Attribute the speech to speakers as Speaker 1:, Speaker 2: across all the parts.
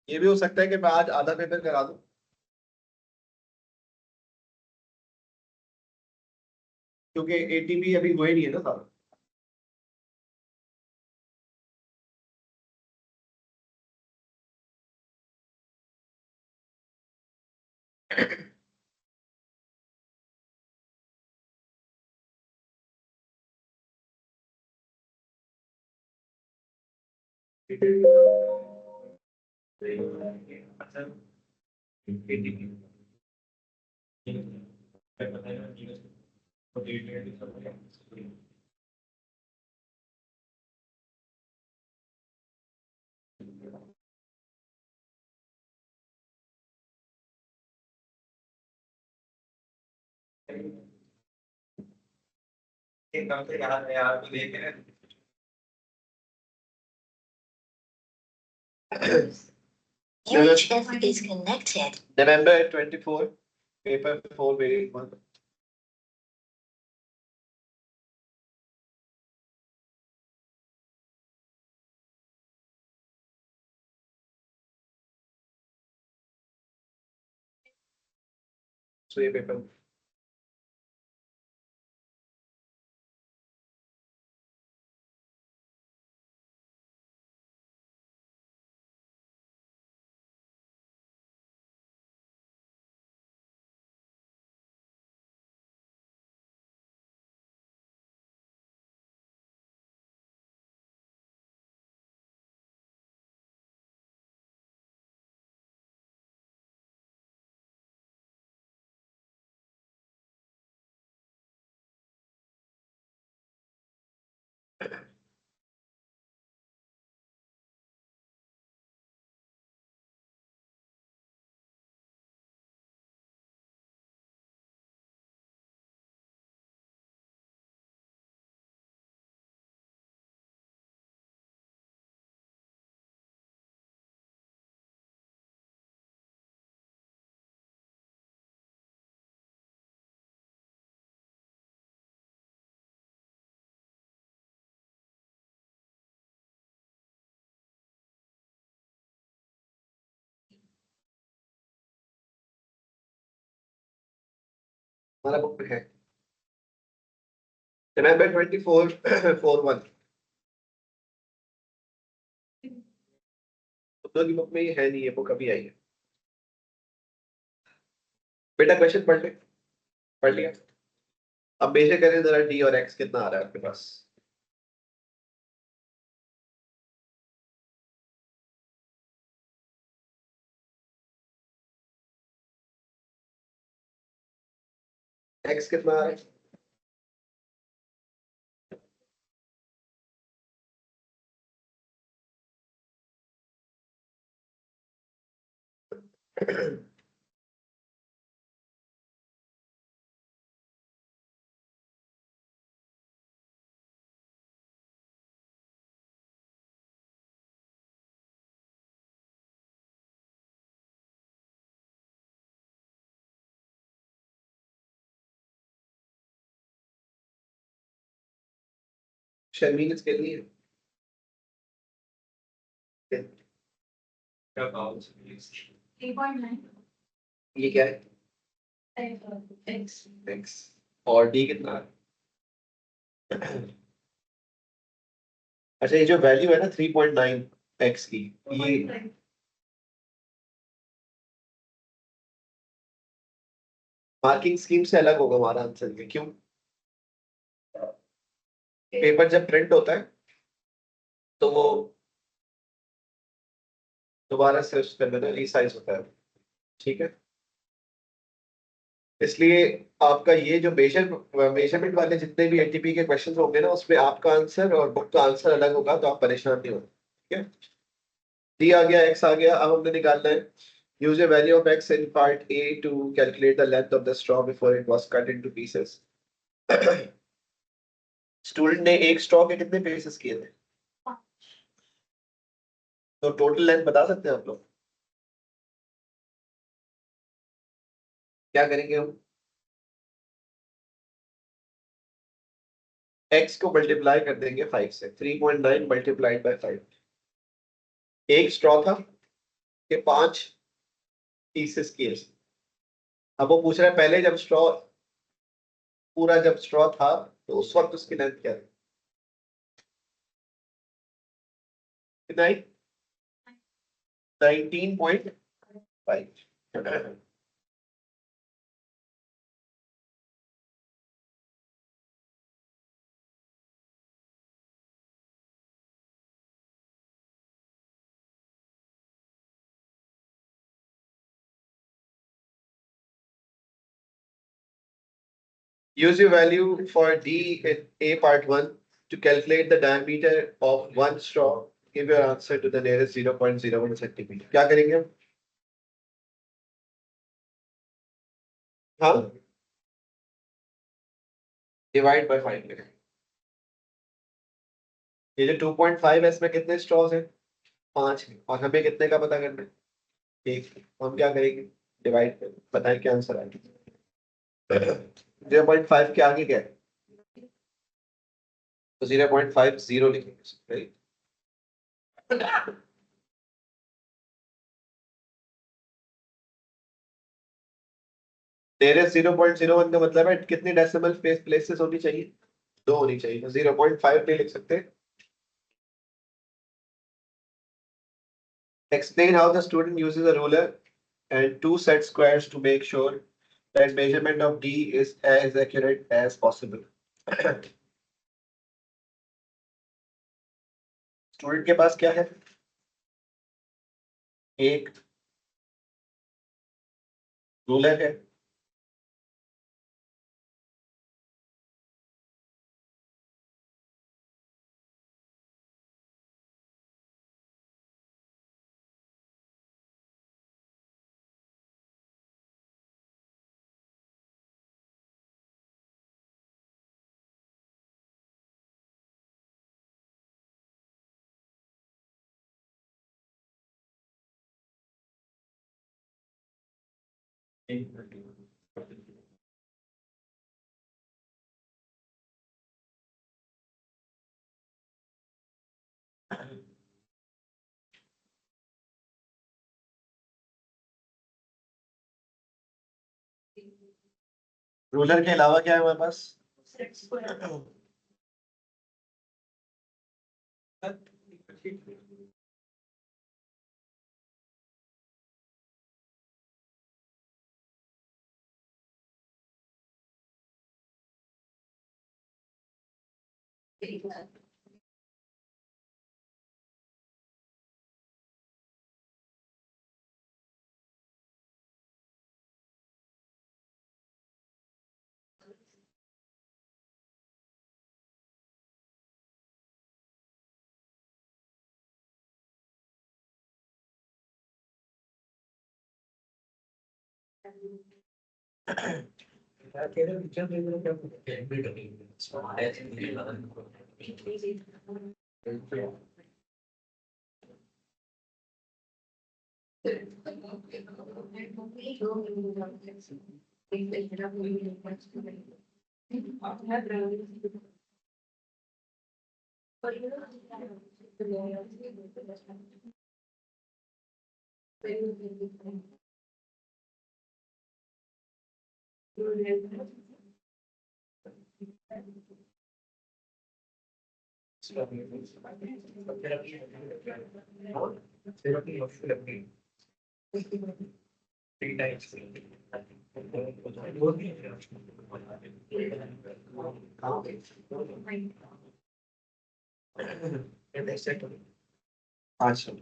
Speaker 1: ये भी हो सकता है कि मैं आज आधा पेपर करा दूं, क्योंकि एटीपी अभी हुआ ही नहीं है ना सारा। अच्छा, एटीपी कम से यार यार तो देख रहे हैं।
Speaker 2: Whichever is connected.
Speaker 1: November 24, paper 4, variant 1. So ये पेपर हमारा बुक में है। November 24, 4-1। उद्धव की बुक में ये है नहीं, ये बुक अभी आई है। बेटा क्वेश्चन पढ़ ले, पढ़ लिया। अब मेजर करें जरा डी और एक्स कितना आ रहा है आपके पास। एक्स कितना आ रहा है? शर्मी किसके लिए? क्या भाव?
Speaker 2: 3.9.
Speaker 1: ये क्या है?
Speaker 2: X.
Speaker 1: एक्स। और डी कितना है? अच्छा, ये जो वैल्यू है ना 3.9 एक्स की, ये मार्किंग स्कीम से अलग होगा हमारा आंसर में, क्यों? पेपर जब प्रिंट होता है तो वो दोबारा से उसका ना रीसाइज होता है, ठीक है। इसलिए आपका ये जो मेजरमेंट वाले जितने भी एटीपी के क्वेश्चंस होंगे ना, उसमें आपका आंसर और बुक का आंसर अलग होगा, तो आप परेशान नहीं हो, ठीक है। डी आ गया, एक्स आ गया। अब हमने निकालना है use a value of x in part A to calculate the length of the straw before it was cut into pieces. Student ने एक स्ट्रॉ के कितने पीसेस किए थे? तो टोटल लेंथ बता सकते हैं आप लोग? क्या करेंगे हम? x को मल्टीप्लाई कर देंगे 5 से। 3.9 मल्टीप्लाइड बाय 5। एक स्ट्रॉ था, के 5 पीसेस किए। अब वो पूछ रहा है पहले जब स्ट्रॉ पूरा जब स्ट्रॉ था तो उस वक्त उसकी लेंथ क्या थी? कितना आई? 19.5। Use your value for D in A part 1 to calculate the diameter of one straw. Give your answer to the nearest 0.01 centimeter. क्या करेंगे हम? हाँ, डिवाइड बाय 5 करेंगे। ये जो 2.5 है इसमें कितने स्ट्रॉज हैं? 5 हैं। और हमें कितने का पता करना है? एक। हम क्या करेंगे? डिवाइड करेंगे। बताएं क्या आंसर आएगा? 0.5 के आगे क्या है? तो 0.50 लिखेंगे। तेरे 0.01 का मतलब है कितनी डेसिमल प्लेसेस होनी चाहिए? 2 होनी चाहिए। तो 0.5 नहीं लिख सकते। Explain how the student uses a ruler and two set squares to make sure that measurement of D is as accurate as possible. Student के पास क्या है? एक रूलर है, रूलर के अलावा क्या है हमारे पास?
Speaker 2: Set square. अच्छा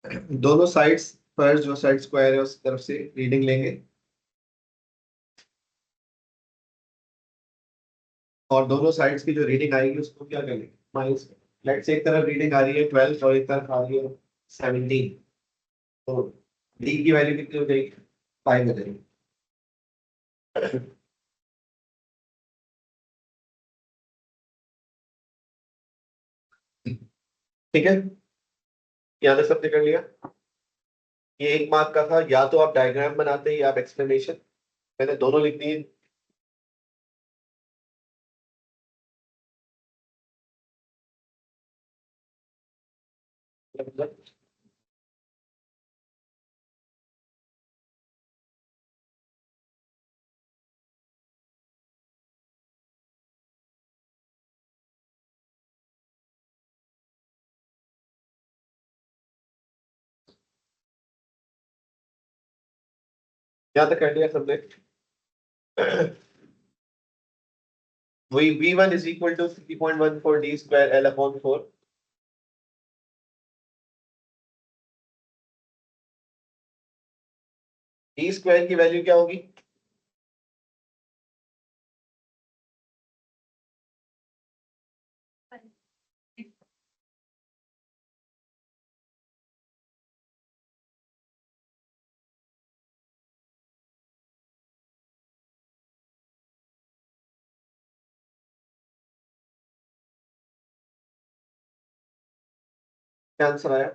Speaker 1: दोनों साइड्स पर जो साइड स्क्वायर है उस तरफ से रीडिंग लेंगे और दोनों साइड्स की जो रीडिंग आएगी उसको क्या करेंगे माइनस। लेट्स से एक तरफ रीडिंग आ रही है 12 और एक तरफ आ रही है 17, तो डी की वैल्यू कितनी हो जाएगी 5 हो जाएगी। ठीक है, यहाँ तक सबने कर लिया। ये 1 मार्क का था, या तो आप डायग्राम बनाते हैं या आप एक्सप्लेनेशन, मैंने दोनों लिख दिए। यहाँ तक कर लिया सबने। वही V1 is equal to 3.14 d square L upon 4। D square की वैल्यू क्या होगी? क्या आंसर आया?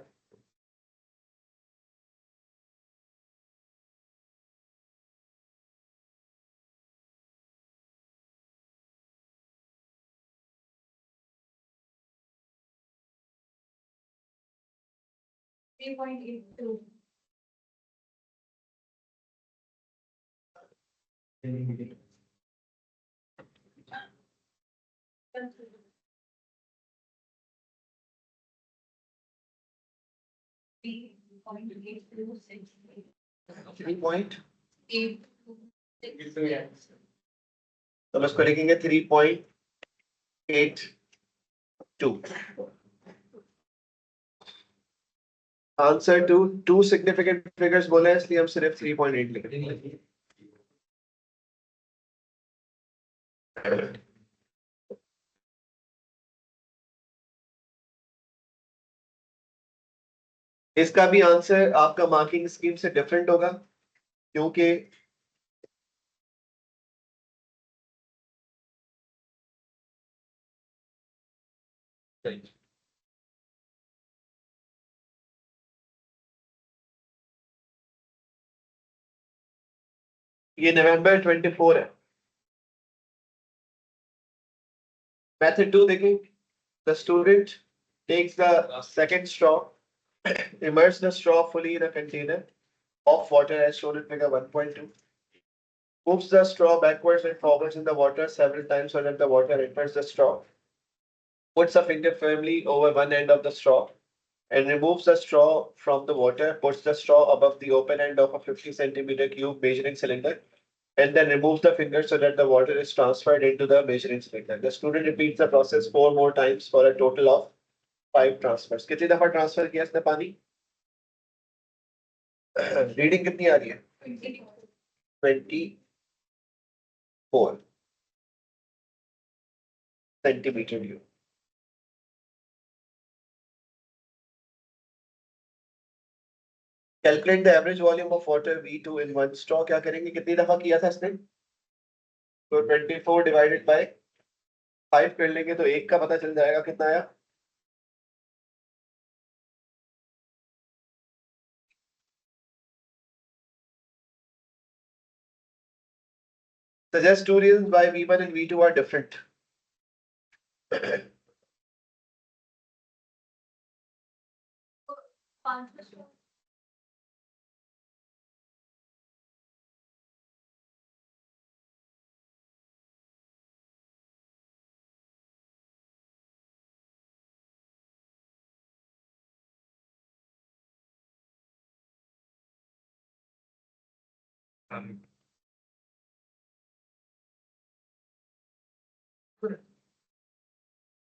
Speaker 2: 3.82. Three point eight two six
Speaker 1: 3.,
Speaker 2: 826.
Speaker 1: तो बस को लिखेंगे 3.82। Answer to two significant figures बोले हैं, इसलिए हम सिर्फ 3.8 लिख रहे हैं। इसका भी आंसर आपका मार्किंग स्कीम से डिफरेंट होगा, क्योंकि ये नवंबर 24 है। मेथड 2 देखें। The student takes the second straw, immerse the straw fully in a container of water as shown in figure 1.2, moves the straw backwards and forwards in the water several times so that the water enters the straw, puts a finger firmly over one end of the straw and removes the straw from the water, puts the straw above the open end of a 50 centimeter cube measuring cylinder, and then removes the finger so that the water is transferred into the measuring cylinder. The student repeats the process 4 more times for a total of 5 transfers. कितनी दफा transfer किया इसने पानी? Reading कितनी आ रही है? 24 centimetre cube. Calculate the average volume of water V2 in one straw. क्या करेंगे, कितनी दफा किया था इसने? तो 24 डिवाइडेड बाय 5 कर लेंगे तो एक का पता चल जाएगा कितना आया। Suggest 2 reasons why V1 and V2 are different.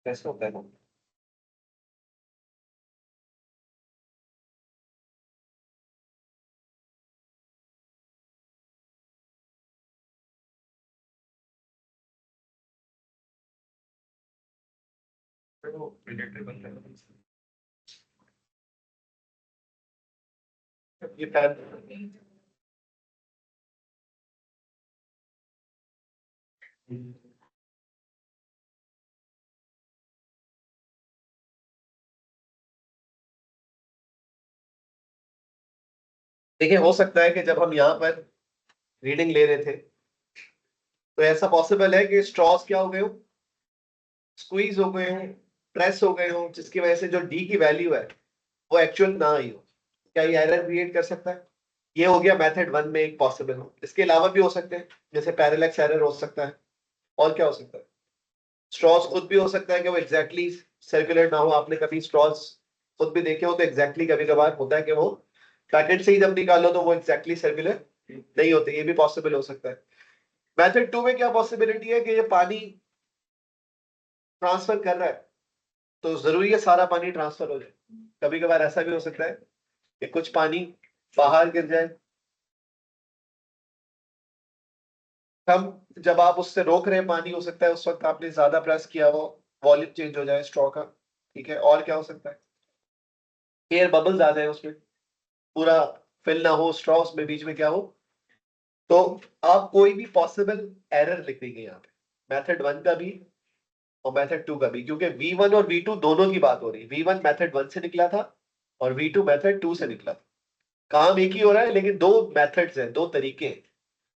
Speaker 1: कैसे होता है? ये फैन देखिए, हो सकता है कि जब हम यहाँ पर रीडिंग ले रहे थे तो ऐसा पॉसिबल है कि स्ट्रॉस क्या हो गए हो, स्क्वीज हो गए हो, प्रेस हो गए हो, जिसकी वजह से जो डी की वैल्यू है वो एक्चुअल ना आई हो। क्या ये एरर क्रिएट कर सकता है? ये हो गया मेथड वन में एक पॉसिबल हो। इसके अलावा भी हो सकते हैं, जैसे पैरेलैक्स एरर हो सकता है। और क्या हो सकता है? स्ट्रॉस खुद भी हो सकता है कि वो एग्जैक्टली सर्कुलर ना हो। आपने कभी स्ट्रॉस खुद भी देखे हो तो एग्जैक्टली कभी कभार होता है कि वो पैकेट से ही जब निकालो तो वो एग्जैक्टली सर्कुलर नहीं होते। ये भी पॉसिबल हो सकता है। मेथड टू में क्या पॉसिबिलिटी है कि ये पानी ट्रांसफर कर रहा है तो जरूरी है सारा पानी ट्रांसफर हो जाए। कभी कभार ऐसा भी हो सकता है कि कुछ पानी बाहर गिर जाए। हम जब आप उससे रोक रहे हैं पानी, हो सकता है उस वक्त आपने ज्यादा प्रेस किया हो, वॉल्यूम चेंज हो जाए स्ट्रॉ का। ठीक है, और क्या हो सकता है? एयर बबल्स आ जाए उसमें, पूरा फिल ना हो स्ट्रॉ, उसमें बीच में क्या हो। तो आप कोई भी पॉसिबल एरर लिख देंगे यहाँ पे, मेथड वन का भी और मेथड टू का भी, क्योंकि V1 और V2 दोनों की बात हो रही है। V1 मेथड वन से निकला था और V2 मेथड टू से निकला था। काम एक ही हो रहा है लेकिन दो मेथड्स हैं, दो तरीके हैं।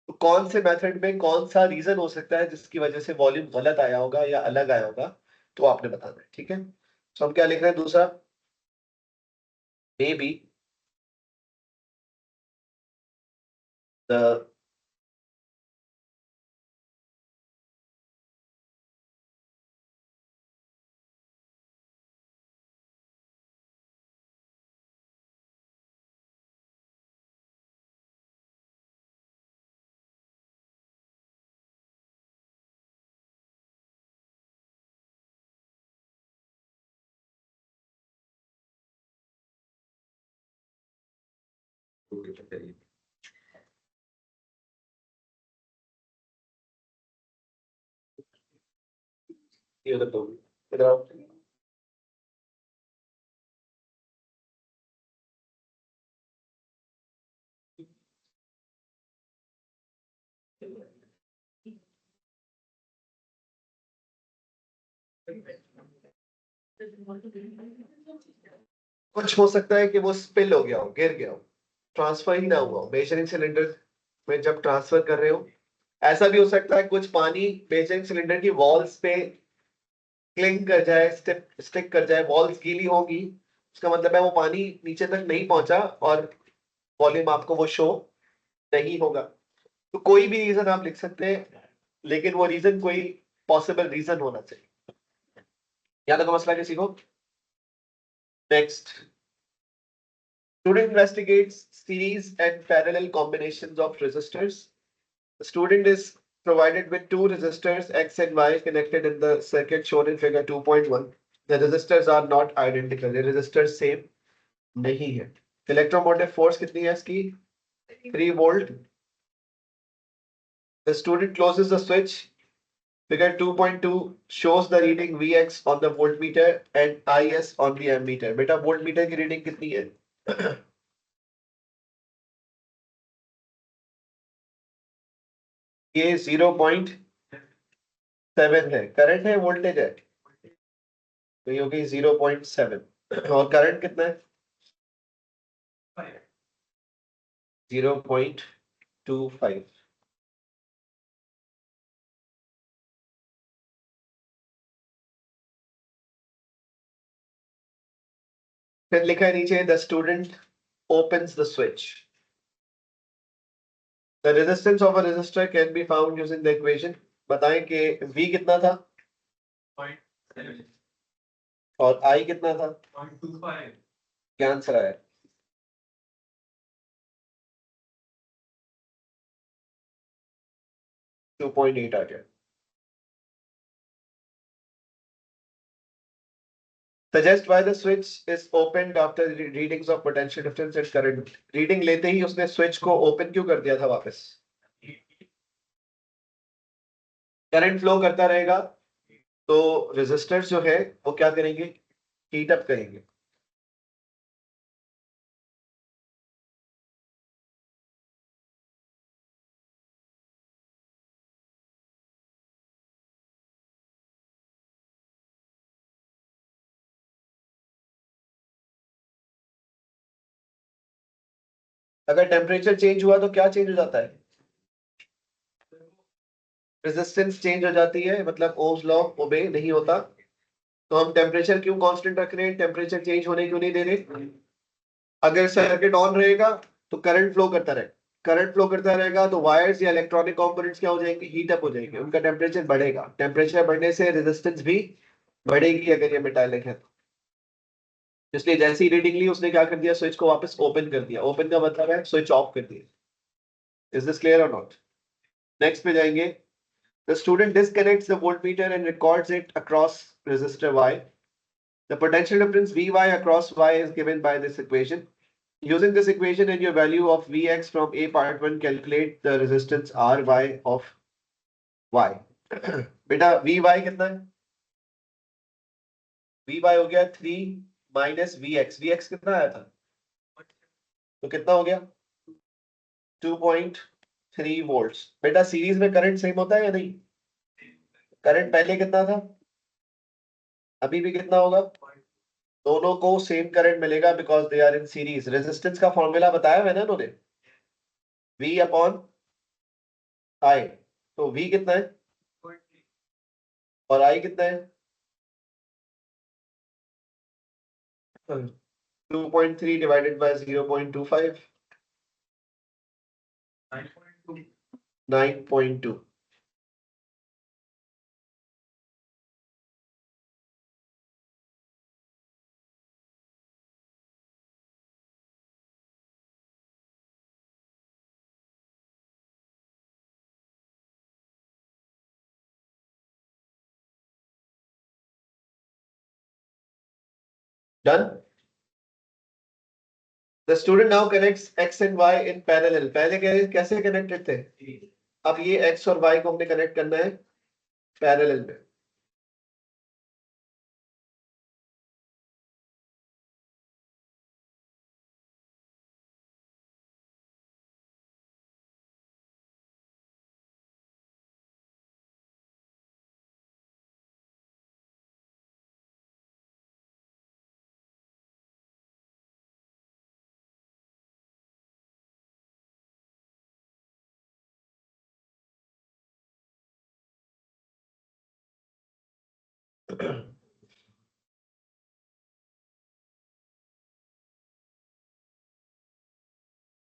Speaker 1: तो कौन से मेथड में कौन सा रीजन हो सकता है जिसकी वजह से वॉल्यूम गलत आया होगा या अलग आया होगा, तो आपने बताना है। ठीक है, तो हम क्या लिख रहे हैं? दूसरा, मे बी द ये उधर दो, इधर आओ। कुछ हो सकता है कि वो स्पिल हो गया हो, गिर गया हो, ट्रांसफर ही ना हुआ हो मेजरिंग सिलेंडर में जब ट्रांसफर कर रहे हो। ऐसा भी हो सकता है कुछ पानी मेजरिंग सिलेंडर की वॉल्स पे क्लिंग कर जाए, स्टिक कर जाए, वॉल्स गीली होगी, उसका मतलब है वो पानी नीचे तक नहीं पहुंचा और वॉल्यूम आपको वो शो नहीं होगा। तो कोई भी रीजन आप लिख सकते हैं, लेकिन वो रीजन कोई पॉसिबल रीजन होना चाहिए। याद रखो मसला किसी को। Next, student investigates series and parallel combinations of resistors. The student is provided with two resistors X and Y connected in the circuit shown in figure 2.1. The resistors are not identical. The resistors same नहीं है। Electromotive force कितनी है इसकी? 3 volt. The student closes the switch. Figure 2.2 shows the reading Vx on the voltmeter and Is on the ammeter. बेटा voltmeter की reading कितनी है? ये 0.7 है, करंट है वोल्टेज है, तो ये होगी 0.7। और करंट कितना है? 0.25। फिर लिखा है नीचे, the student opens the switch. The resistance of a resistor can be found using the equation. बताएं कि V कितना था
Speaker 3: 0.7
Speaker 1: और I कितना था?
Speaker 3: 0.25
Speaker 1: क्या आंसर आया? 2.8 आ गया। Suggest why the switch is opened after the readings of potential difference and current. Reading लेते ही उसने स्विच को ओपन क्यों कर दिया था वापस? करंट फ्लो करता रहेगा तो रेजिस्टर्स जो है वो क्या करेंगे, हीट अप करेंगे। अगर टेम्परेचर चेंज हुआ तो क्या चेंज हो जाता है, रेजिस्टेंस चेंज हो जाती है, मतलब ओम्स लॉ ओबे नहीं होता। तो हम टेम्परेचर क्यों कांस्टेंट रख रहे हैं, टेम्परेचर चेंज होने क्यों नहीं दे रहे। अगर सर्किट ऑन रहेगा तो करंट फ्लो करता रहे, करंट फ्लो करता रहेगा तो वायर्स या इलेक्ट्रॉनिक कंपोनेंट्स क्या हो जाएंगे, हीट अप हो जाएंगे, उनका टेम्परेचर बढ़ेगा, टेम्परेचर बढ़ने से रेजिस्टेंस भी बढ़ेगी अगर ये मेटालिक है तो। इसलिए जैसी ही रीडिंग ली उसने क्या कर दिया, स्विच को वापस ओपन कर दिया, ओपन का मतलब है स्विच ऑफ कर दिया। इज दिस क्लियर और नॉट। नेक्स्ट पे जाएंगे। The student disconnects the voltmeter and records it across resistor Y. The potential difference Vy across Y is given by this equation. Using this equation and your value of Vx from A part 1, calculate the resistance Ry of Y. बेटा Vy कितना है, Vy हो गया 3 minus Vx, Vx कितना आया था, तो कितना हो गया 2.3 volts। बेटा सीरीज में करंट सेम होता है या नहीं, करंट पहले कितना था, अभी भी कितना होगा, दोनों को सेम करंट मिलेगा because they are in series. Resistance का फॉर्मूला बताया है ना उन्होंने, V अपॉन I। तो V कितना है और I कितना है, 2.3 divided by 0.25,
Speaker 3: 9.2.
Speaker 1: 9.2। Done. The student now connects X and Y in parallel. पहले कैसे कनेक्टेड थे, अब ये X और Y को हमने कनेक्ट करना है पैरेलल में।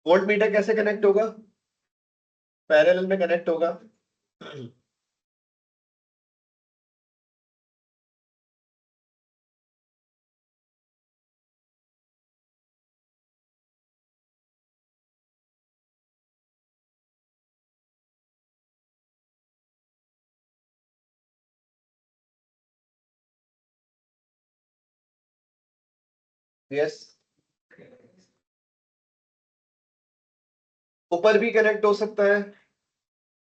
Speaker 1: वोल्ट मीटर कैसे कनेक्ट होगा, पैरेलल में कनेक्ट होगा। यस, ऊपर भी कनेक्ट हो सकता है,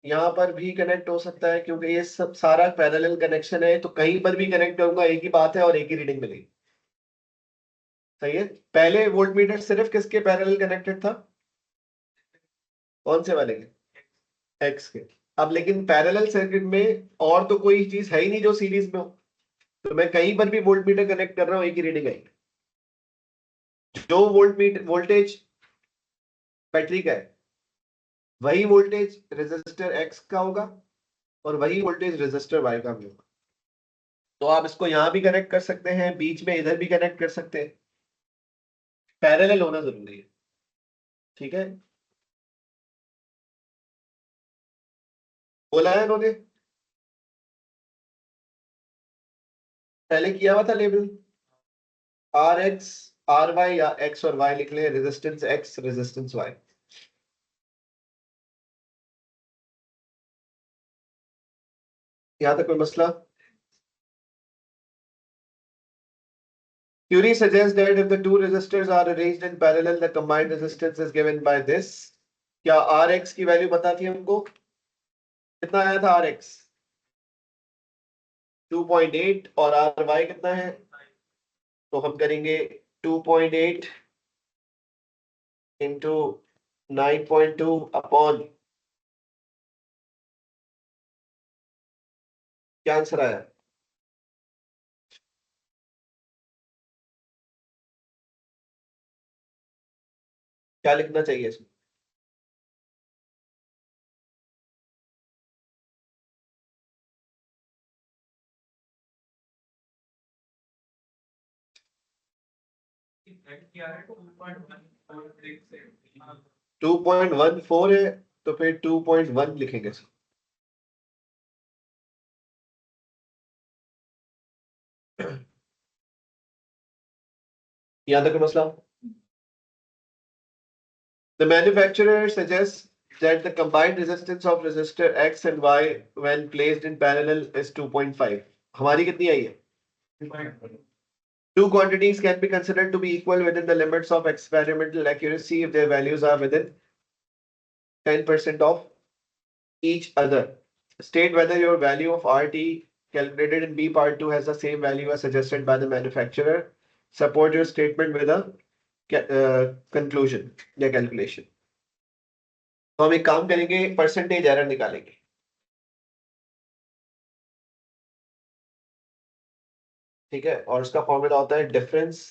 Speaker 1: यहाँ पर भी कनेक्ट हो सकता है, क्योंकि ये सब सारा पैरेलल कनेक्शन है, तो कहीं पर भी कनेक्ट होगा एक ही बात है और एक ही रीडिंग मिलेगी। सही है। पहले वोल्टमीटर सिर्फ किसके पैरेलल कनेक्टेड था, कौन से वाले के, एक्स के। अब लेकिन पैरेलल सर्किट में और तो कोई चीज है ही नहीं जो सीरीज में हो, तो मैं कहीं पर भी वोल्टमीटर कनेक्ट कर रहा हूँ एक ही रीडिंग आएगी। जो वोल्टेज बैटरी का है वही वोल्टेज रेजिस्टर एक्स का होगा और वही वोल्टेज रेजिस्टर वाई का भी होगा। तो आप इसको यहां भी कनेक्ट कर सकते हैं, बीच में इधर भी कनेक्ट कर सकते हैं, पैरेलल होना जरूरी है। ठीक है, बोला है उन्होंने, पहले किया हुआ था label, R X R Y या एक्स और वाई लिख ले, रेजिस्टेंस एक्स रेजिस्टेंस वाई। यहां तक कोई मसला। Curie suggests that if the two resistors are arranged in parallel, the combined resistance is given by this। क्या Rx की वैल्यू पता थी हमको, कितना आया था Rx, 2.8 और आर वाई कितना है, तो हम करेंगे 2.8 इंटू 9.2 अपॉन, क्या आंसर आया? क्या लिखना चाहिए इसमें?
Speaker 3: क्या है 2.146
Speaker 1: 2.14 है, तो फिर 2.1 लिखेंगे इसमें। यहां तक मसला। The manufacturer suggests that the combined resistance of resistor X and Y when placed in parallel is 2.5. हमारी कितनी आई है? Two quantities can be considered to be equal within the limits of experimental accuracy if their values are within 10% of each other. State whether your value of RT calculated in B part 2 has the same value as suggested by the manufacturer. Support your statement with a conclusion या calculation. तो हम एक काम करेंगे, percentage error निकालेंगे। ठीक है, और उसका फॉर्मूला होता है डिफरेंस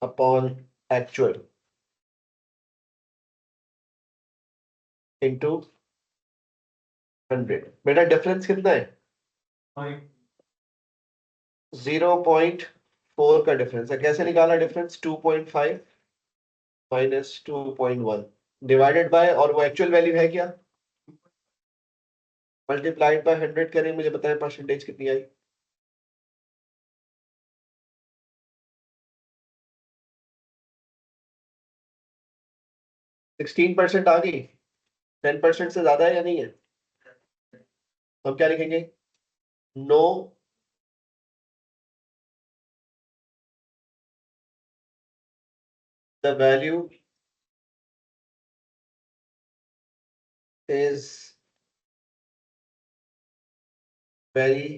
Speaker 1: अपॉन एक्चुअल इनटू 100। बेटा डिफरेंस कितना है? 0.4 का डिफरेंस है। कैसे निकाला डिफरेंस? 2.5 माइनस 2.1 डिवाइडेड बाय, और वो एक्चुअल वैल्यू है क्या, मल्टीप्लाइड बाय 100 करें। मुझे बताएं परसेंटेज कितनी आई? सिक्सटीन परसेंट आ गई। 10% से ज्यादा है या नहीं है? हम क्या लिखेंगे? No the value is very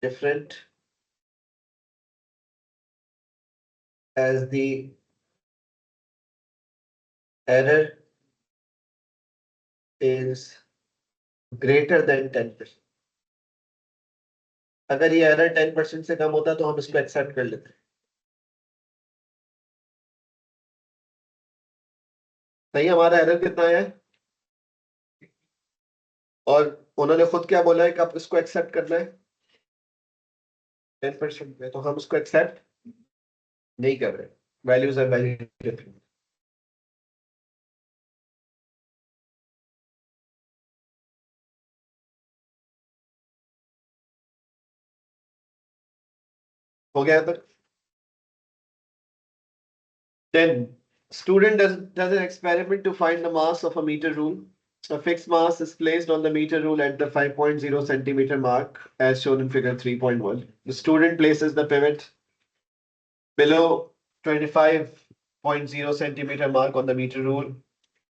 Speaker 1: different as the error is greater than 10%। अगर ये एरर 10% से कम होता तो हम इसको एक्सेप्ट कर लेते। सही, हमारा एरर कितना है, और उन्होंने खुद क्या बोला है कि आप इसको एक्सेप्ट करना है 10% में, तो हम उसको एक्सेप्ट नहीं कर रहे। Values are very different. हो गया तक? 10 student does an experiment to find the mass of a meter rule. A fixed mass is placed on the meter rule at the 5.0 centimeter mark as shown in figure 3.1. The student places the pivot below 25.0 centimeter mark on the meter rule,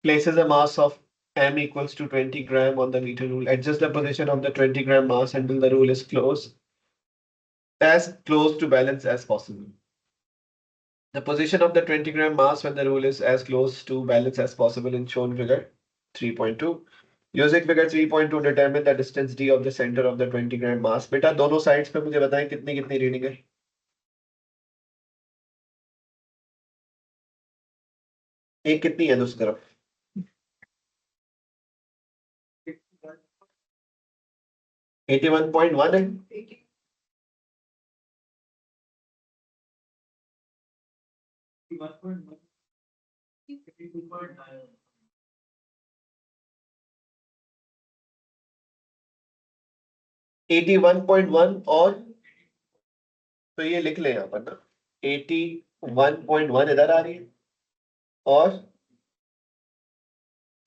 Speaker 1: places a mass of m equals to 20 gram on the meter rule, adjusts the position of the 20 gram mass until the rule is as close to balance as possible. The position of the 20 gram mass when the rule is as close to balance as possible in shown figure 3.2. Using figure 3.2 determine the distance d of the center of the 20 gram mass. बेटा दोनों sides पे मुझे बताएं कितनी कितनी reading है। एक कितनी है दूसरी तरफ? 81.1 है। 81.1 और, तो ये लिख ले यहाँ पर ना, 81.1 इधर आ रही है, और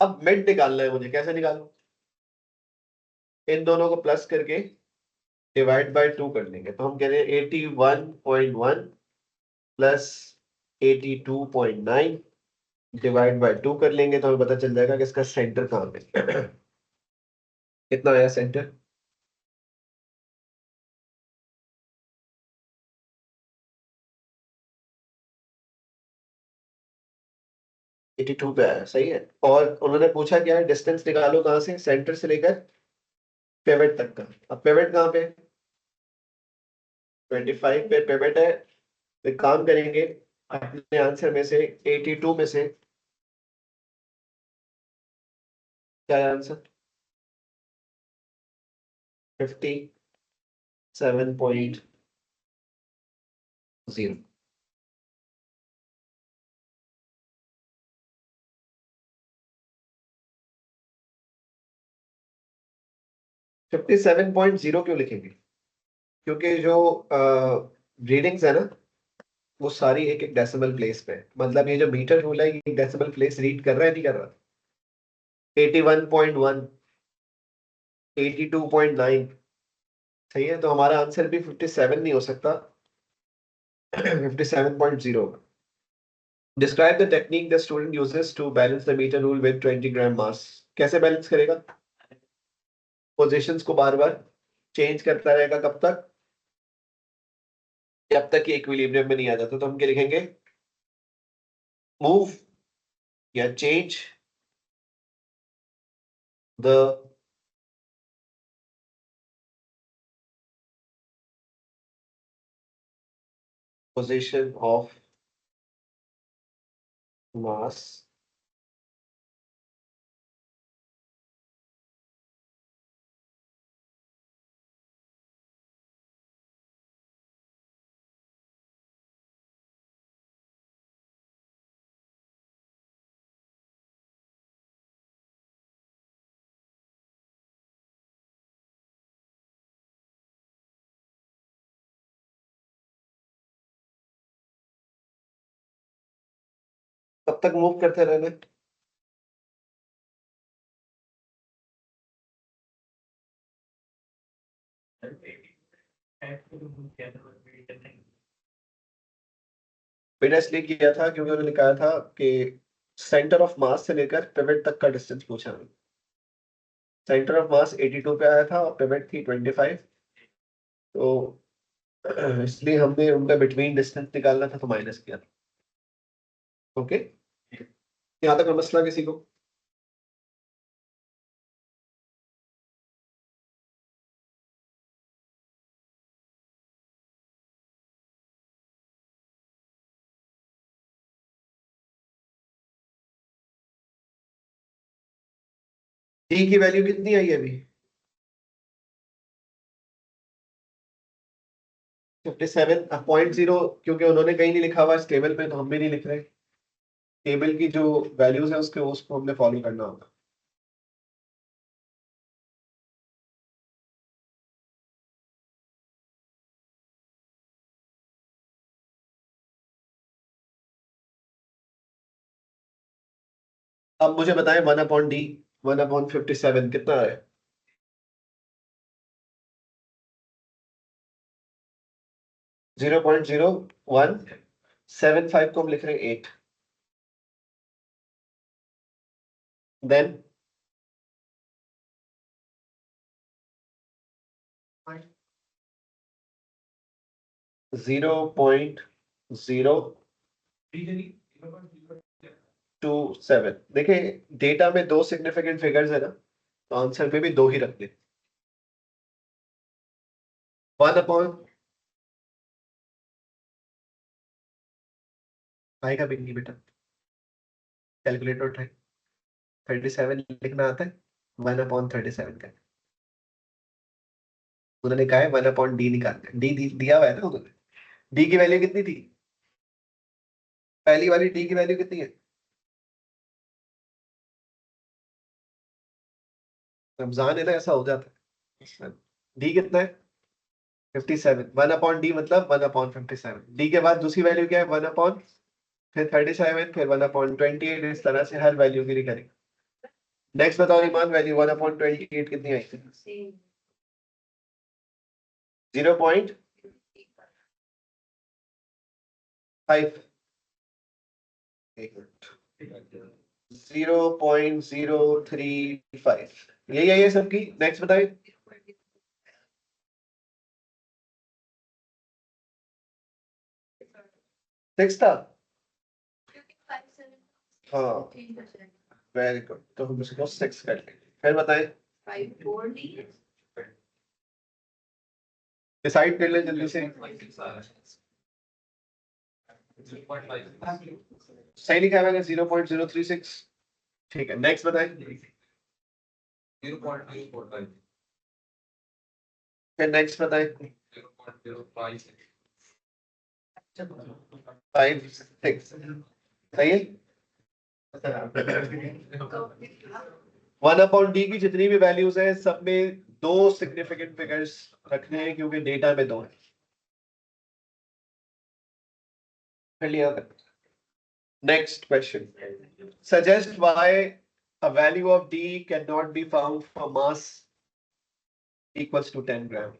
Speaker 1: अब मिड निकालना है मुझे। कैसे निकालूं? इन दोनों को प्लस करके डिवाइड बाय 2 कर लेंगे, तो हम कह रहे हैं 81.1 प्लस 82.9 डिवाइड बाय 2 कर लेंगे तो हमें पता चल जाएगा कि इसका सेंटर कहाँ पे कितना आया सेंटर? एटी टू पे आया, सही है। और उन्होंने पूछा क्या है, डिस्टेंस निकालो कहाँ से, सेंटर से लेकर पिवट तक का। अब पिवट कहाँ पे? 25 पे पिवट है। तो एक काम करेंगे, अपने आंसर में से 82 में से क्या है आंसर? 57.0। 57.0 क्यों लिखेंगे? क्योंकि जो रीडिंग्स है ना, वो सारी एक एक डेसिमल प्लेस पे है। मतलब ये जो मीटर रूल है, ये डेसिमल प्लेस रीड कर रहा है नहीं कर रहा? 81.1, 82.9, सही है। तो हमारा आंसर भी 57 नहीं हो सकता, 57.0। Describe the technique the student uses to balance the metre rule with 20 gram mass. कैसे बैलेंस करेगा? पोजीशंस को बार बार चेंज करता रहेगा, कब तक? जब तक कि इक्विलिब्रियम में नहीं आ जाता। तो हम क्या लिखेंगे? मूव या change the position of mass कब तक मूव करते रहना? मैंने इसलिए किया था क्योंकि उन्होंने कहा था कि सेंटर ऑफ मास से लेकर पिवट तक का डिस्टेंस पूछा। सेंटर ऑफ मास 82 पे आया था और पिवट थी 25। तो इसलिए हमने उनका बिटवीन डिस्टेंस निकालना था तो माइनस किया था। ओके, यहाँ तक का मसला किसी को? डी की वैल्यू कितनी आई अभी? 57.0। क्योंकि उन्होंने कहीं नहीं लिखा हुआ इस टेबल पे, तो हम भी नहीं लिख रहे। टेबल की जो वैल्यूज है उसको हमने फॉलो करना होगा। अब मुझे बताएं 1/d, 1/57 कितना है? 0.0175 को हम लिख रहे हैं 8। देन 0.027। देखिए डेटा में दो सिग्निफिकेंट फिगर्स है ना, तो आंसर में भी दो ही रख दे। 1 आएगा भी नहीं बेटा, कैलकुलेटर उठाए। 37 लिखना आता है? 1/37 का उन्होंने कहा है 1/d निकालना। दिया हुआ है ना उन्होंने। डी की वैल्यू कितनी थी? पहली वाली डी की वैल्यू कितनी है? रमजान है ना, ऐसा हो जाता है। डी कितना है? 57। 1/d मतलब 1/57। डी के बाद दूसरी वैल्यू क्या है? 1/, फिर 37, फिर 1/28। इस तरह से हर वैल्यू के लिए करेंगे। नेक्स्ट बताओ ईमान, वैल्यू 1/28 कितनी आई थी? 0.5। एक मिनट, 0.035 यही है ये सबकी। नेक्स्ट बताइए। 6 था। हाँ वेरी गुड, तो हम इसको 6 कर लेंगे। फिर बताएं, डिसाइड कर ले जल्दी से। सही लिखा है मैंने 0.036। ठीक है, नेक्स्ट बताएं।
Speaker 3: 0.045
Speaker 1: फिर नेक्स्ट बताएं।
Speaker 3: 0.056
Speaker 1: 5 6 सही है। 1/d की जितनी भी वैल्यूज है सब में 2 सिग्निफिकेंट फिगर्स रखने हैं क्योंकि डेटा में 2 है। फिर लिया। Next question, suggest why a value of d cannot be found for mass equals to 10 gram।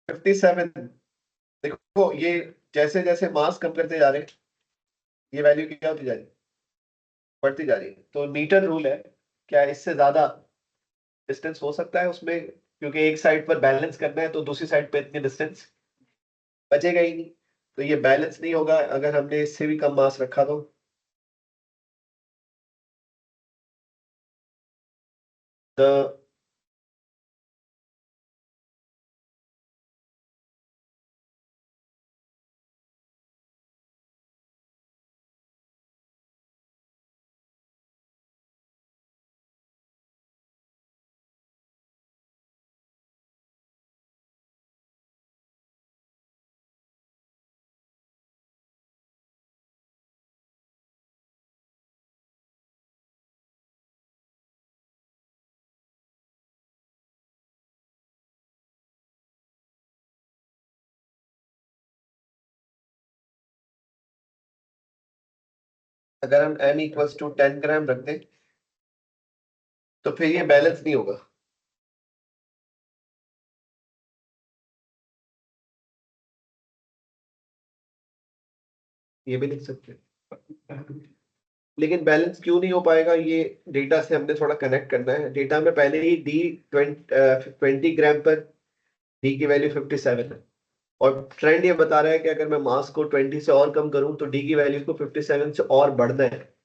Speaker 1: 57। देखो ये जैसे जैसे मास कम करते जा रहे हैं ये वैल्यू क्या होती जा रही है, बढ़ती जा रही है। तो न्यूटन रूल है, क्या इससे ज्यादा डिस्टेंस हो सकता है उसमें, क्योंकि एक साइड पर बैलेंस करना है तो दूसरी साइड पे इतनी डिस्टेंस बचेगा ही नहीं। तो ये बैलेंस नहीं होगा अगर हमने इससे भी कम मास रखा तो। द अगर हम m इक्वल्स टू 10 ग्राम रख दें तो फिर ये बैलेंस नहीं होगा। ये भी लिख सकते हैं, लेकिन बैलेंस क्यों नहीं हो पाएगा, ये डेटा से हमने थोड़ा कनेक्ट करना है। डेटा में पहले ही डी 20 ग्राम पर डी की वैल्यू 57 है और ट्रेंड ये बता रहा है कि अगर मैं मास को 20 से और कम करूं तो डी की वैल्यू को 57 से और बढ़ना है,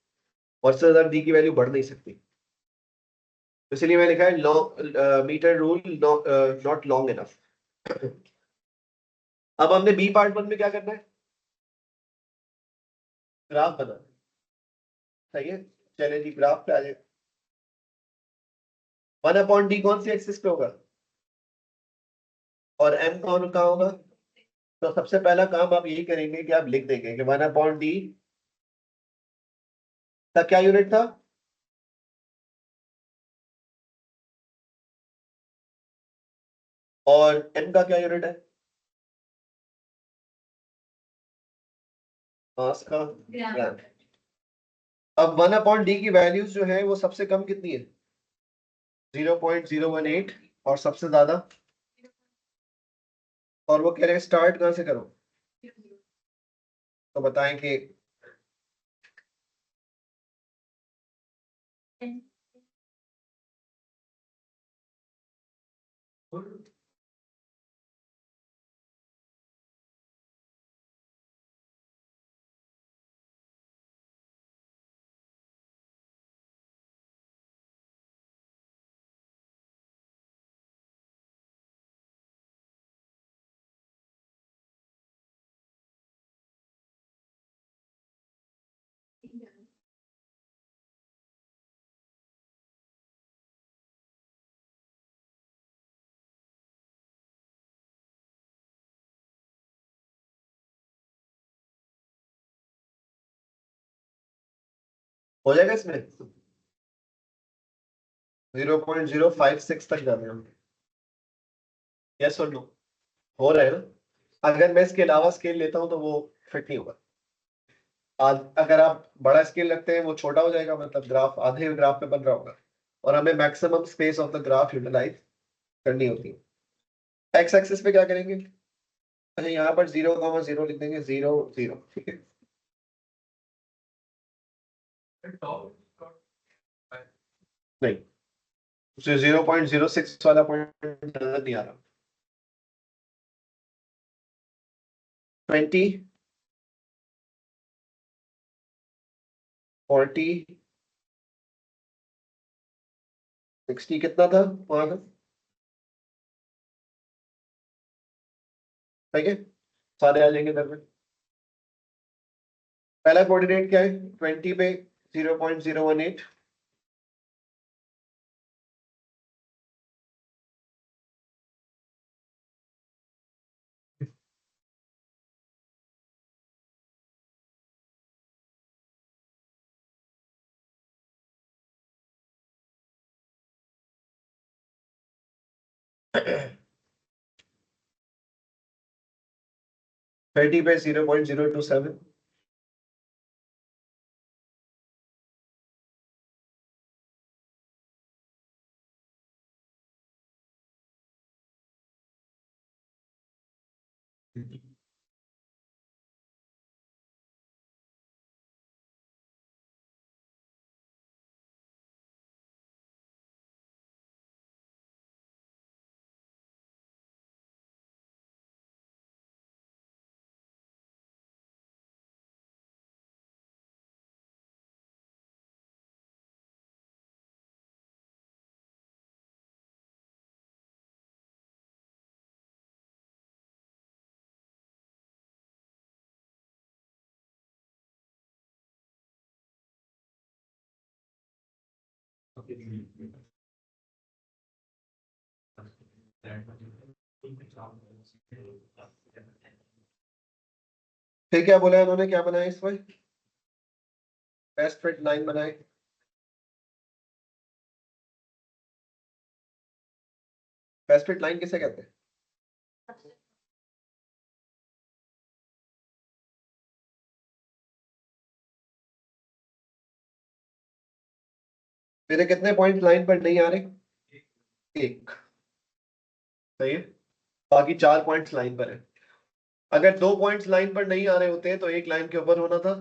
Speaker 1: और से ज्यादा डी की वैल्यू बढ़ नहीं सकती। तो इसलिए मैं लिखा है long metre rule not long enough. अब हमने बी पार्ट 1 में क्या करना है, ग्राफ बनाना है। सही है, चलिए जी ग्राफ पे आ जाए। 1/d कौन सी एक्सिस पे होगा और m कौन कहाँ होगा। तो सबसे पहला काम आप यही करेंगे कि आप लिख देंगे कि 1/d का क्या यूनिट था, और m का क्या यूनिट है, मास का ग्राम। अब 1/d की वैल्यूज जो है वो सबसे कम कितनी है 0.018 और सबसे ज्यादा, और वो कह रहे हैं स्टार्ट कहां से करो। तो बताएं कि हो जाएगा इसमें 0.056 तक जाने हम। यस और नो, हो रहा है ना। अगर मैं इसके अलावा स्केल लेता हूं तो वो फिट नहीं होगा। आज अगर आप बड़ा स्केल रखते हैं वो छोटा हो जाएगा, मतलब ग्राफ आधे ग्राफ पे बन रहा होगा, और हमें maximum space of the graph utilise करनी होती है। एक्स एक्सिस पे क्या करेंगे, अच्छा यहाँ पर 0,0 लिख देंगे, 0 0, ठीक है। नहीं, उसे 0.06 वाला पॉइंट नजर नहीं आ रहा। 20 40 60 कितना था वहां का, ठीक है। सारे आ जाएंगे इधर में। पहला कोऑर्डिनेट क्या है, 20 पे 0.018, थर्टी पे 0.027, फिर क्या बोला उन्होंने, क्या बनाया इसमें, बेस्ट फिट लाइन बनाए। बेस्ट फिट लाइन किसे कहते हैं, मेरे कितने पॉइंट लाइन पर नहीं आ रहे, एक, सही है। बाकी 4 पॉइंट्स लाइन पर है। अगर 2 पॉइंट्स लाइन पर नहीं आ रहे होते तो एक लाइन के ऊपर होना था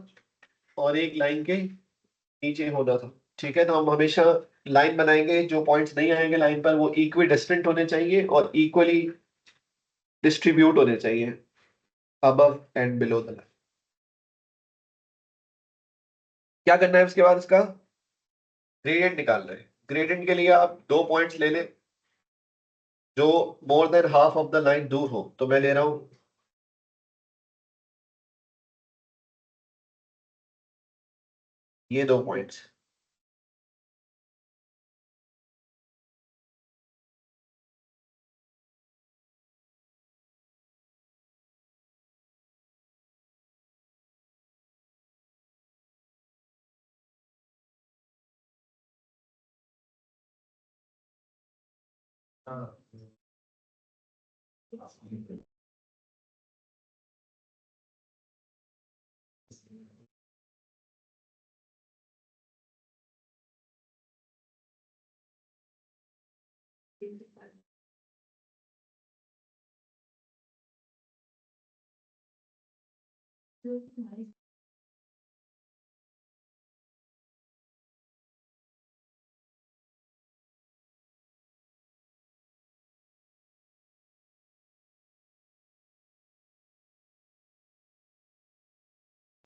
Speaker 1: और एक लाइन के नीचे होना था, ठीक है। तो हम हमेशा लाइन बनाएंगे, जो पॉइंट्स नहीं आएंगे लाइन पर वो इक्वी डिस्टेंट होने चाहिए और इक्वली डिस्ट्रीब्यूट होने चाहिए above and below the line. क्या करना है उसके बाद, इसका ग्रेडियंट निकालना है। ग्रेडियंट के लिए आप 2 पॉइंट्स ले लें जो more than half of the line दूर हो, तो मैं ले रहा हूं ये 2 पॉइंट्स।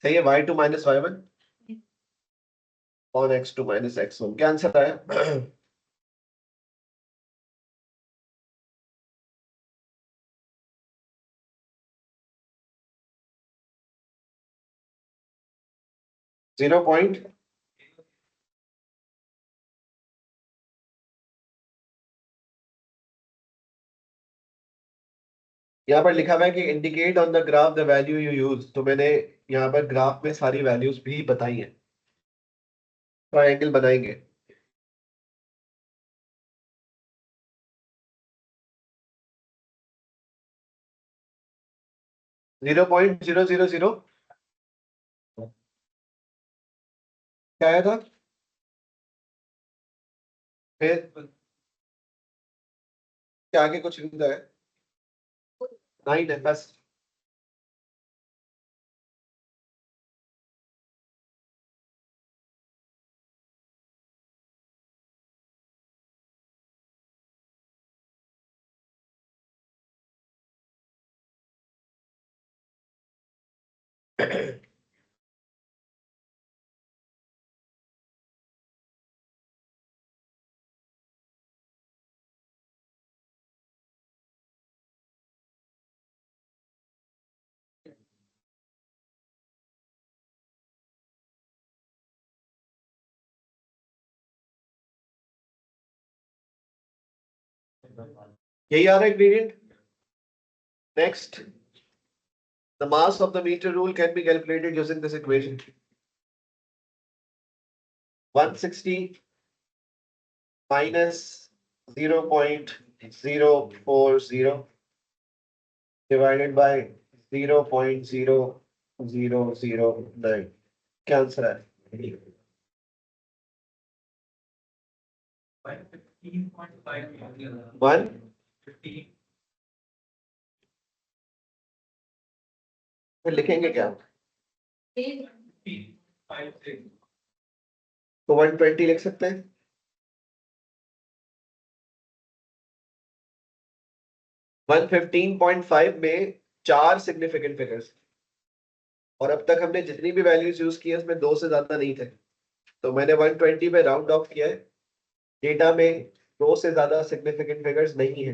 Speaker 1: सही है, y2 - y1 और x2 - x1, क्या आंसर आया। 0 यहाँ पर लिखा हुआ है कि indicate on the graph the value you use, तो मैंने यहाँ पर ग्राफ में सारी वैल्यूज भी बताई हैं। ट्रायंगल बनाएंगे, 0.000 क्या आया था, फिर क्या आगे कुछ लिखा है, 9 है बस। यही आ रहा है ingredient. Next, the mass of the meter rule can be calculated using this equation. 160 minus 0.040 divided by 0.0009. क्या आंसर है? 1 फिर लिखेंगे क्या? तो 120 लिख सकते हैं. 115.5 में 4 सिग्निफिकेंट फिगर्स और अब तक हमने जितनी भी वैल्यूज यूज की है उसमें 2 से ज्यादा नहीं थे, तो मैंने 120 में राउंड ऑफ किया है. डेटा में 2 से ज्यादा सिग्निफिकेंट फिगर्स नहीं है.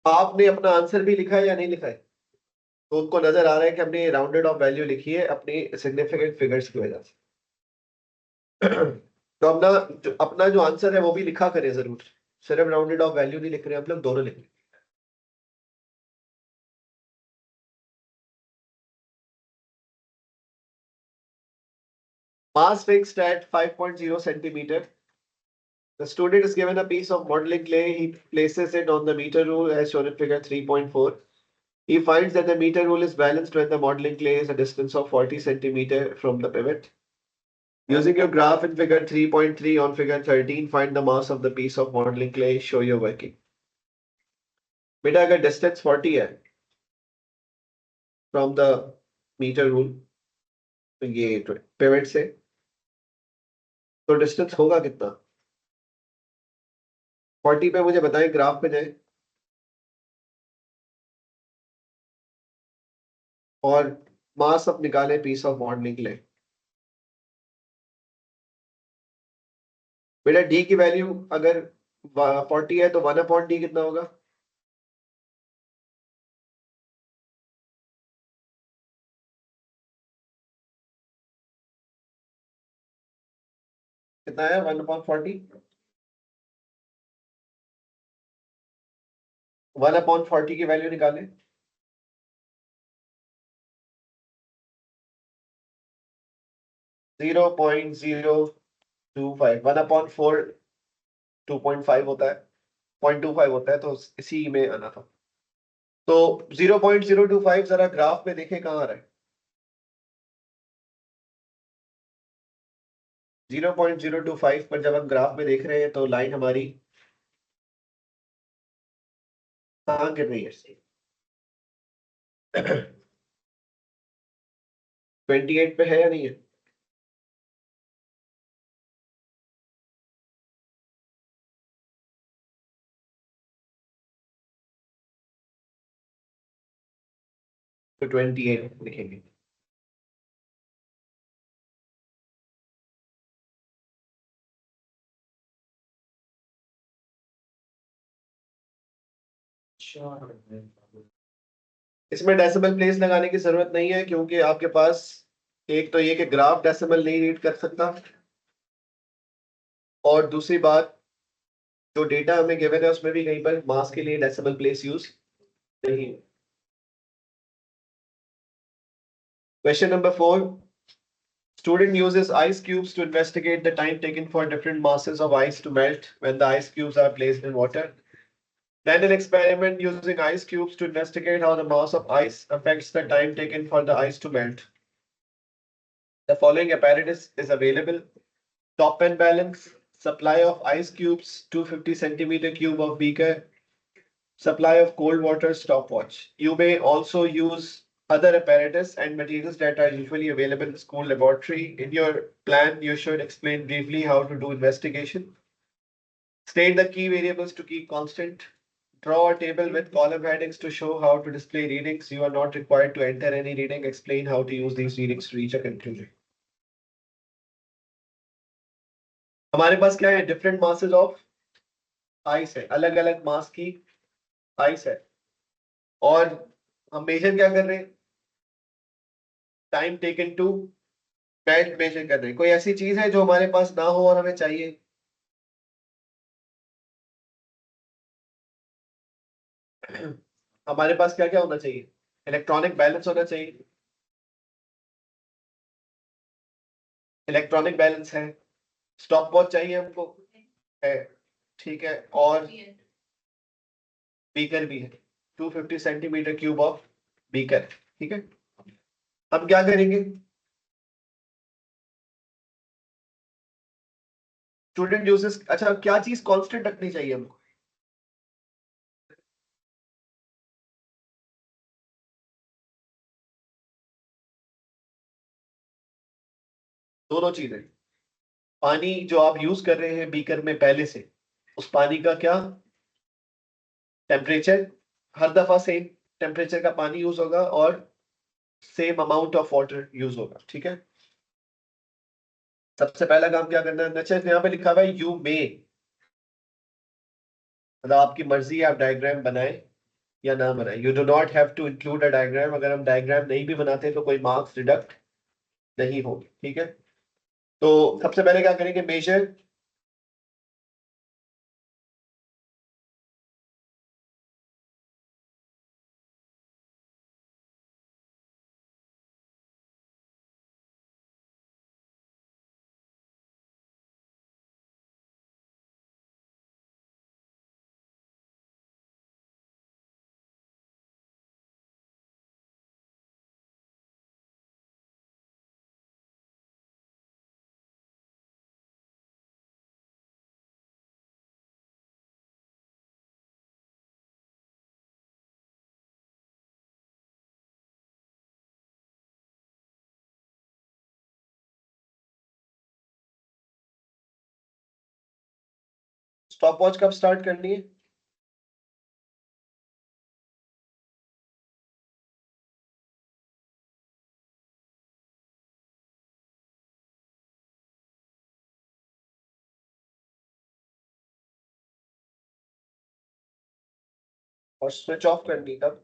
Speaker 1: आपने अपना आंसर भी लिखा है या नहीं लिखा है? तो उनको नजर आ रहा है कि हमने राउंडेड ऑफ वैल्यू लिखी है अपनी सिग्निफिकेंट फिगर्स की वजह से. तो अपना जो आंसर है वो भी लिखा करें जरूर. सिर्फ राउंडेड ऑफ वैल्यू नहीं लिख रहे, हम लोग दोनों लिख रहे हैं. Mass fixed at 5.0 centimeter. The student is given a piece of modeling clay. He places it on the meter rule as shown in figure 3.4. He finds that the meter rule is balanced when the modeling clay is a distance of 40 centimeter from the pivot. Using your graph in figure 3.3 on figure 13, find the mass of the piece of modeling clay. Show your working. बेटा अगर distance 40 है from the meter rule, तो ये pivot से, तो distance होगा कितना? 40 पे मुझे बताएं, ग्राफ पे जाए और मास अब निकाले पीस ऑफ मॉडलिंग ले. बेटा डी की वैल्यू अगर 40 है तो 1/d कितना होगा? कितना है 1/40? 1/40 की वैल्यू निकालें. जीरो 0.025. 1/4 2.5 होता है, 0.25 होता है, तो इसी में आना था. तो 0.025 जरा ग्राफ में देखें कहाँ आ रहा है. 0.025 पर जब हम ग्राफ में देख रहे हैं तो लाइन हमारी कहाँ गिर रही है? 28 पे है या नहीं है? तो 28 लिखेंगे. इसमें डेसिमल प्लेस लगाने की जरूरत नहीं है क्योंकि आपके पास एक तो ये कि ग्राफ डेसिमल नहीं रीड कर सकता, और दूसरी बात जो डेटा हमें गिवन है उसमें भी कहीं पर मास के लिए डेसिमल प्लेस यूज नहीं है. Question number 4. Student uses ice cubes to investigate the time taken for different masses of ice to melt when the ice cubes are placed in water. Then an experiment using ice cubes to investigate how the mass of ice affects the time taken for the ice to melt. The following apparatus is available. Top and balance, supply of ice cubes, 250 centimeter cube of beaker, supply of cold water stopwatch. You may also use other apparatus and materials that are usually available in school laboratory. In your plan, you should explain briefly how to do investigation. State the key variables to keep constant. Draw a table with column headings to show how to display readings. You are not required to enter any reading. Explain how to use these readings to reach a conclusion. हमारे पास क्या है? Different masses of ice है, अलग अलग मास की ice है, और हम मेजर क्या कर रहे हैं? Time taken to melt measure कर रहे हैं. कोई ऐसी चीज है जो हमारे पास ना हो और हमें चाहिए? हमारे पास क्या क्या होना चाहिए? इलेक्ट्रॉनिक बैलेंस होना चाहिए. इलेक्ट्रॉनिक बैलेंस है. स्टॉप वॉच चाहिए हमको, है, ठीक है, और बीकर भी है. 250 सेंटीमीटर क्यूब ऑफ बीकर. ठीक है, अब क्या करेंगे? Student uses. अच्छा, क्या चीज कांस्टेंट रखनी चाहिए हमको? दोनों चीजें. पानी जो आप यूज कर रहे हैं बीकर में पहले से, उस पानी का क्या टेम्परेचर? हर दफा सेम टेम्परेचर का पानी यूज होगा और same amount of water use होगा. ठीक है, सबसे पहला काम क्या करना है? नचर यहाँ पे लिखा हुआ है यू मे, मतलब आपकी मर्जी है, आप डायग्राम बनाएं या ना बनाएं. You do not have to include a diagram. अगर हम डायग्राम नहीं भी बनाते तो कोई मार्क्स डिडक्ट नहीं होंगे. ठीक है, तो सबसे पहले क्या करेंगे? मेजर. स्टॉप वॉच कब स्टार्ट करनी है? और स्विच ऑफ करनी कब?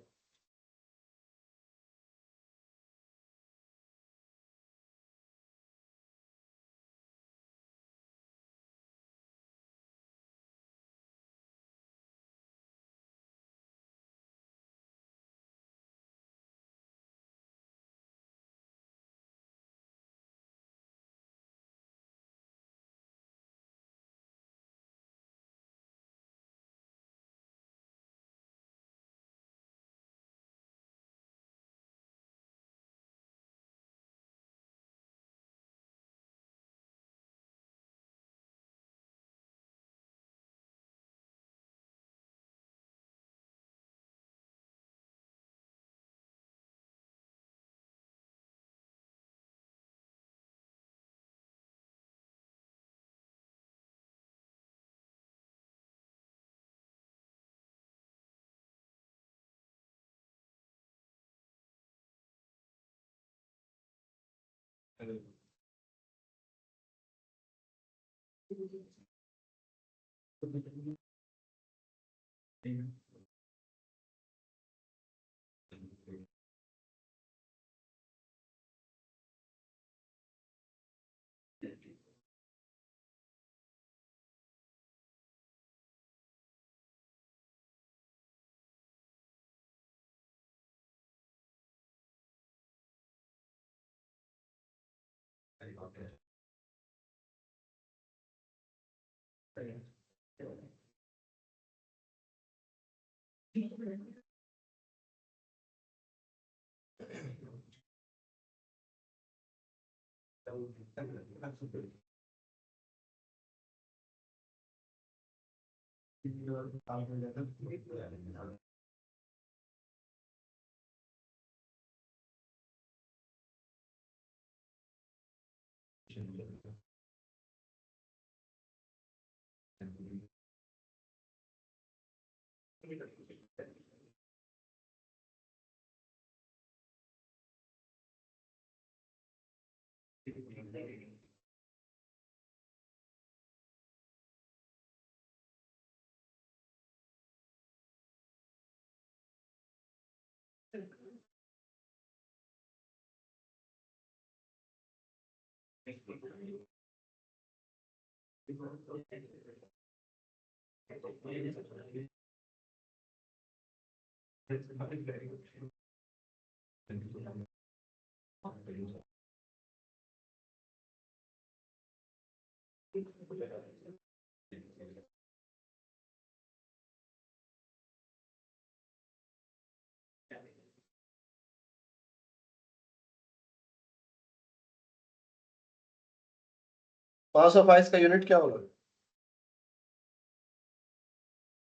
Speaker 1: मास ऑफ आइस का यूनिट क्या होगा?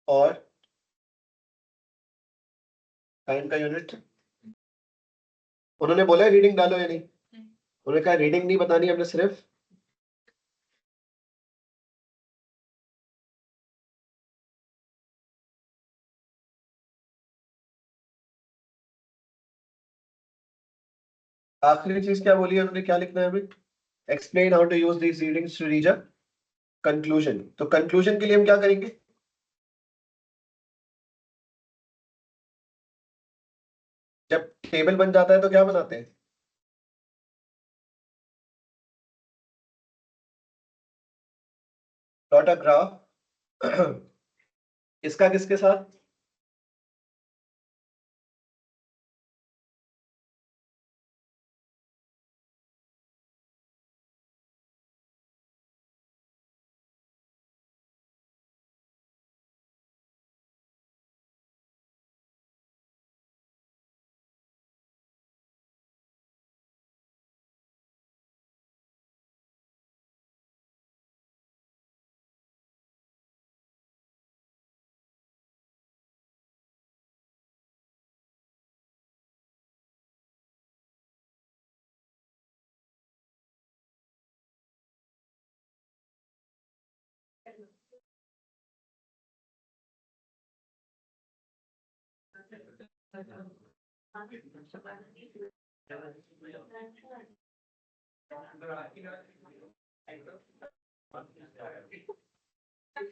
Speaker 1: और टाइम का यूनिट? उन्होंने बोला रीडिंग डालो या नहीं? उन्होंने कहा रीडिंग नहीं बतानी, हमने सिर्फ आखिरी चीज क्या बोली है उन्होंने, क्या लिखना है हमें? Explain how to use these readings to reach a conclusion. तो कंक्लूजन के लिए हम क्या करेंगे? जब टेबल बन जाता है तो क्या बनाते हैं? Plot a graph. इसका किसके साथ?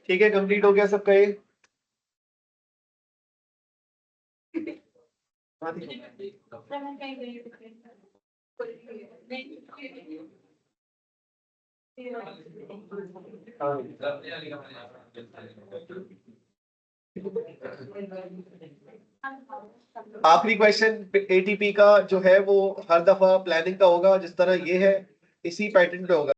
Speaker 1: ठीक है, कंप्लीट हो गया सबका ये? हाँ, ठीक है। आखिरी क्वेश्चन एटीपी का जो है वो हर दफा प्लानिंग का होगा, जिस तरह ये है इसी पैटर्न पे होगा।